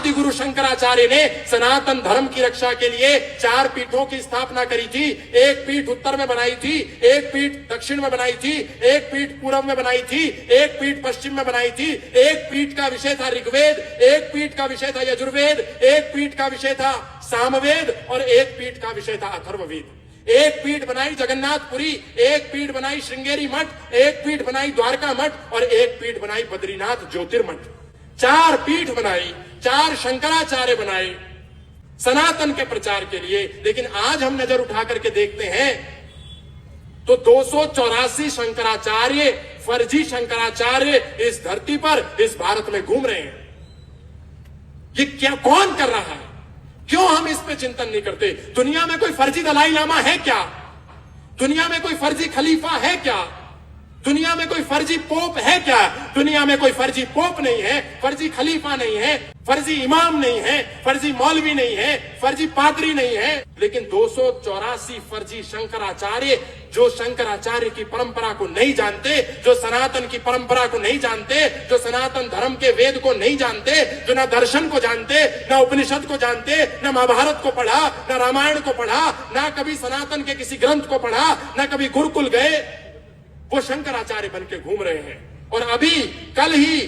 आदि गुरु शंकराचार्य ने सनातन धर्म की रक्षा के लिए 4 पीठों की स्थापना करी थी। एक पीठ उत्तर में बनाई थी, एक पीठ दक्षिण में बनाई थी, एक पीठ पूर्व में बनाई थी, एक पीठ पश्चिम में बनाई थी। एक पीठ का विषय था ऋग्वेद, एक पीठ का विषय था यजुर्वेद, एक पीठ का विषय था सामवेद और एक पीठ का विषय था अथर्ववेद। एक पीठ बनाई जगन्नाथपुरी, एक पीठ बनाई श्रृंगेरी मठ, एक पीठ बनाई द्वारका मठ और एक पीठ बनाई बद्रीनाथ ज्योतिर्मठ। 4 पीठ बनाई, 4 शंकराचार्य बनाए सनातन के प्रचार के लिए। लेकिन आज हम नजर उठा करके देखते हैं तो 284 शंकराचार्य, फर्जी शंकराचार्य इस धरती पर, इस भारत में घूम रहे हैं। ये क्या, कौन कर रहा है? क्यों हम इस पे चिंतन नहीं करते? दुनिया में कोई फर्जी दलाई लामा है क्या? दुनिया में कोई फर्जी खलीफा है क्या? दुनिया में कोई फर्जी पोप है क्या? दुनिया में कोई फर्जी पोप नहीं है, फर्जी खलीफा नहीं है, फर्जी इमाम नहीं है, फर्जी मौलवी नहीं है, फर्जी पादरी नहीं है। लेकिन 284 फर्जी शंकराचार्य, जो शंकराचार्य की परंपरा को नहीं जानते, जो सनातन की परंपरा को नहीं जानते, जो सनातन धर्म के वेद को नहीं जानते, जो ना दर्शन को जानते, ना उपनिषद को जानते, ना महाभारत को पढ़ा, ना रामायण को पढ़ा, ना कभी सनातन के किसी ग्रंथ को पढ़ा, ना कभी गुरुकुल गए, वो शंकराचार्य बन के घूम रहे हैं। और अभी कल ही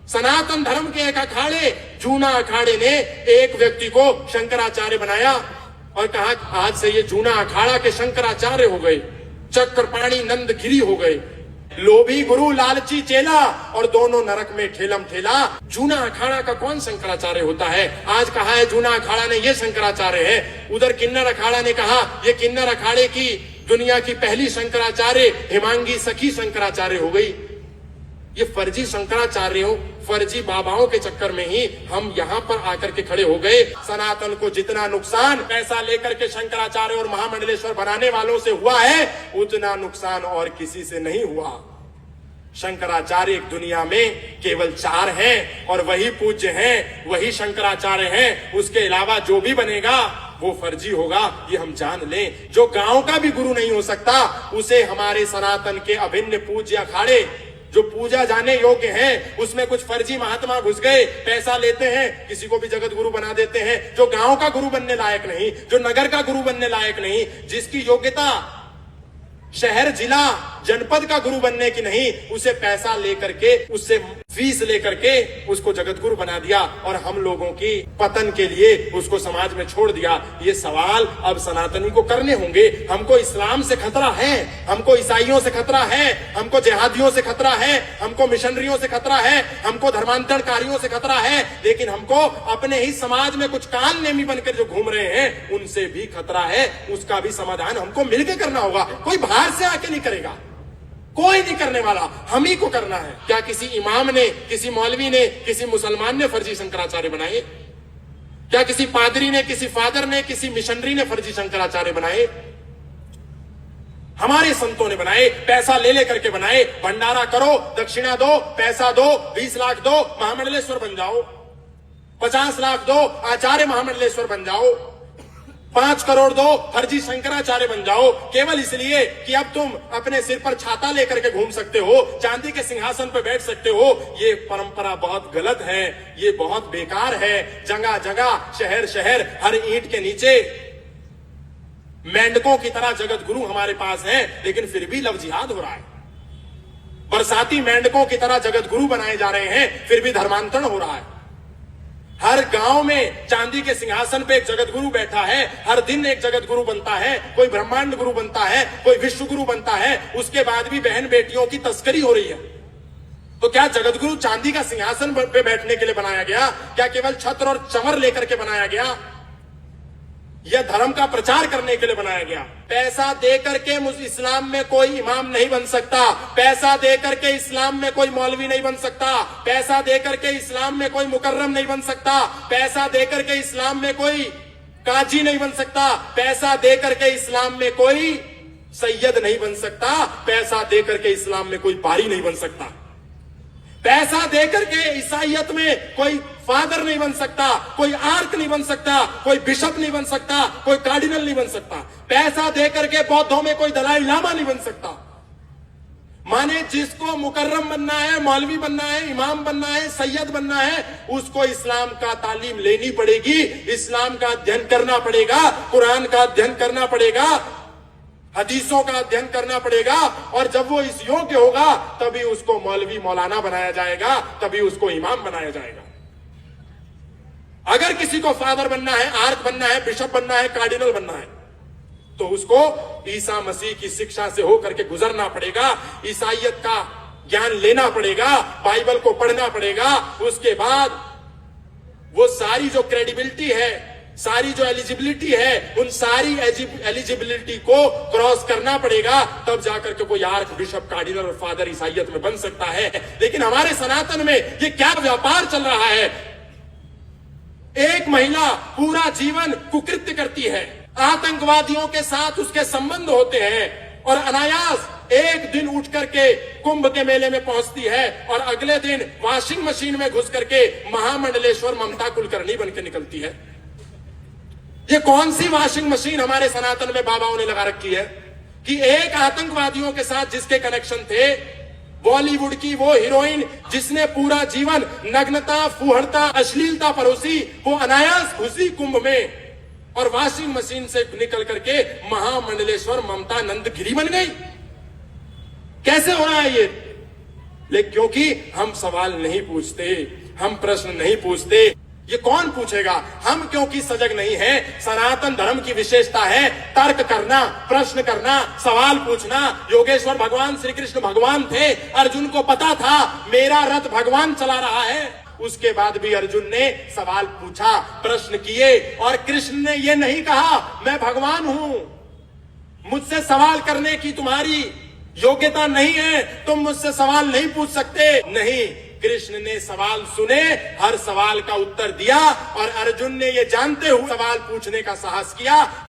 सनातन धर्म के एक अखाड़े, जूना अखाड़े ने एक व्यक्ति को शंकराचार्य बनाया और कहा आज से ये जूना अखाड़ा के शंकराचार्य हो गए, चक्रपाणी नंद गिरी हो गए, लोभी गुरु लालची चेला और दोनों नरक में ठेलम ठेला। जूना अखाड़ा का कौन शंकराचार्य होता है? आज कहा है जूना अखाड़ा ने ये शंकराचार्य है, उधर किन्नर अखाड़ा ने कहा ये किन्नर अखाड़े की दुनिया की पहली शंकराचार्य हिमांगी सखी शंकराचार्य हो गई। ये फर्जी शंकराचार्यों, फर्जी बाबाओं के चक्कर में ही हम यहाँ पर आकर के खड़े हो गए। सनातन को जितना नुकसान पैसा लेकर के शंकराचार्य और महामंडलेश्वर बनाने वालों से हुआ है, उतना नुकसान और किसी से नहीं हुआ। शंकराचार्य एक दुनिया में केवल 4 हैं और वही पूज्य हैं, वही शंकराचार्य हैं। उसके अलावा जो भी बनेगा वो फर्जी होगा, ये हम जान लें। जो गांव का भी गुरु नहीं हो सकता, उसे हमारे सनातन के अभिन्न पूज्य अखाड़े जो पूजा जाने योग्य हैं, उसमें कुछ फर्जी महात्मा घुस गए, पैसा लेते हैं, किसी को भी जगत गुरु बना देते हैं। जो गांव का गुरु बनने लायक नहीं, जो नगर का गुरु बनने लायक नहीं, जिसकी योग्यता शहर जिला जनपद का गुरु बनने की नहीं, उसे पैसा लेकर के, उससे फीस लेकर के उसको जगत गुरु बना दिया और हम लोगों की पतन के लिए उसको समाज में छोड़ दिया। ये सवाल अब सनातनी को करने होंगे। हमको इस्लाम से खतरा है, हमको ईसाइयों से खतरा है, हमको जिहादियों से खतरा है, हमको मिशनरियों से खतरा है, हमको धर्मांतरणकारियों से खतरा है, लेकिन हमको अपने ही समाज में कुछ काल नेमी बनकर जो घूम रहे हैं उनसे भी खतरा है। उसका भी समाधान हमको मिलकर करना होगा। कोई बाहर से आके नहीं करेगा, कोई नहीं करने वाला, हम ही को करना है। क्या किसी इमाम ने, किसी मौलवी ने, किसी मुसलमान ने फर्जी शंकराचार्य बनाए? क्या किसी पादरी ने, किसी फादर ने, किसी मिशनरी ने फर्जी शंकराचार्य बनाए? हमारे संतों ने बनाए, पैसा ले लेकर के बनाए। भंडारा करो, दक्षिणा दो, पैसा दो, 20 लाख दो, महामंडलेश्वर बन जाओ। 50 लाख दो, आचार्य महामंडलेश्वर बन जाओ। 5 करोड़ दो, फर्जी शंकराचार्य बन जाओ, केवल इसलिए कि अब तुम अपने सिर पर छाता लेकर के घूम सकते हो, चांदी के सिंहासन पर बैठ सकते हो। ये परंपरा बहुत गलत है, ये बहुत बेकार है। जगह जगह, शहर शहर, हर ईंट के नीचे मेंढकों की तरह जगत गुरु हमारे पास हैं, लेकिन फिर भी लव जिहाद हो रहा है। बरसाती मेंढकों की तरह जगत गुरु बनाए जा रहे हैं, फिर भी धर्मांतरण हो रहा है। हर गांव में चांदी के सिंहासन पे एक जगत गुरु बैठा है, हर दिन एक जगत गुरु बनता है, कोई ब्रह्मांड गुरु बनता है, कोई विश्व गुरु बनता है, उसके बाद भी बहन बेटियों की तस्करी हो रही है। तो क्या जगत गुरु चांदी का सिंहासन पे बैठने के लिए बनाया गया? क्या केवल छत्र और चमर लेकर के बनाया गया? यह धर्म का प्रचार करने के लिए बनाया गया? पैसा देकर के इस्लाम में कोई इमाम नहीं बन सकता, पैसा देकर के इस्लाम में कोई मौलवी नहीं बन सकता, पैसा देकर के इस्लाम में कोई मुकर्रम नहीं बन सकता, पैसा देकर के इस्लाम में कोई काजी नहीं बन सकता, पैसा देकर के इस्लाम में कोई सैयद नहीं बन सकता, पैसा देकर के इस्लाम में कोई बारी नहीं बन सकता, पैसा देकर के ईसाइयत में कोई फादर नहीं बन सकता, कोई आर्क नहीं बन सकता, कोई बिशप नहीं बन सकता, कोई कार्डिनल नहीं बन सकता, पैसा देकर के बौद्धों में कोई दलाई लामा नहीं बन सकता। माने जिसको मुकर्रम बनना है, मौलवी बनना है, इमाम बनना है, सैयद बनना है, उसको इस्लाम का तालीम लेनी पड़ेगी, इस्लाम का अध्ययन करना पड़ेगा, कुरान का अध्ययन करना पड़ेगा, हदीसों का अध्ययन करना पड़ेगा। और जब वो इस योग्य होगा तभी उसको मौलवी मौलाना बनाया जाएगा, तभी उसको इमाम बनाया जाएगा। अगर किसी को फादर बनना है, आर्क बनना है, बिशप बनना है, कार्डिनल बनना है, तो उसको ईसा मसीह की शिक्षा से होकर के गुजरना पड़ेगा, ईसाइयत का ज्ञान लेना पड़ेगा, बाइबल को पढ़ना पड़ेगा। उसके बाद वो सारी जो क्रेडिबिलिटी है, सारी जो एलिजिबिलिटी है, उन सारी एलिजिबिलिटी को क्रॉस करना पड़ेगा, तब जाकर के कोई आर्क, बिशप, कार्डिनल और फादर ईसाइयत में बन सकता है। लेकिन हमारे सनातन में ये क्या व्यापार चल रहा है? एक महिला पूरा जीवन कुकृत्य करती है, आतंकवादियों के साथ उसके संबंध होते हैं, और अनायास एक दिन उठ करके कुंभ के मेले में पहुंचती है और अगले दिन वॉशिंग मशीन में घुस करके महामंडलेश्वर ममता कुलकर्णी बन के निकलती है। ये कौन सी वॉशिंग मशीन हमारे सनातन में बाबाओं ने लगा रखी है कि एक आतंकवादियों के साथ जिसके कनेक्शन थे, बॉलीवुड की वो हीरोइन जिसने पूरा जीवन नग्नता, फूहड़ता, अश्लीलता परोसी, वो अनायास घुसी कुंभ में और वॉशिंग मशीन से निकल करके महामंडलेश्वर ममता नंदगिरी बन गई। कैसे हो रहा है ये? लेकिन क्योंकि हम सवाल नहीं पूछते, हम प्रश्न नहीं पूछते। ये कौन पूछेगा? हम क्योंकि सजग नहीं हैं। सनातन धर्म की विशेषता है तर्क करना, प्रश्न करना, सवाल पूछना। योगेश्वर भगवान श्री कृष्ण भगवान थे, अर्जुन को पता था मेरा रथ भगवान चला रहा है, उसके बाद भी अर्जुन ने सवाल पूछा, प्रश्न किए, और कृष्ण ने यह नहीं कहा मैं भगवान हूं, मुझसे सवाल करने की तुम्हारी योग्यता नहीं है, तुम मुझसे सवाल नहीं पूछ सकते। नहीं, कृष्ण ने सवाल सुने, हर सवाल का उत्तर दिया, और अर्जुन ने यह जानते हुए सवाल पूछने का साहस किया।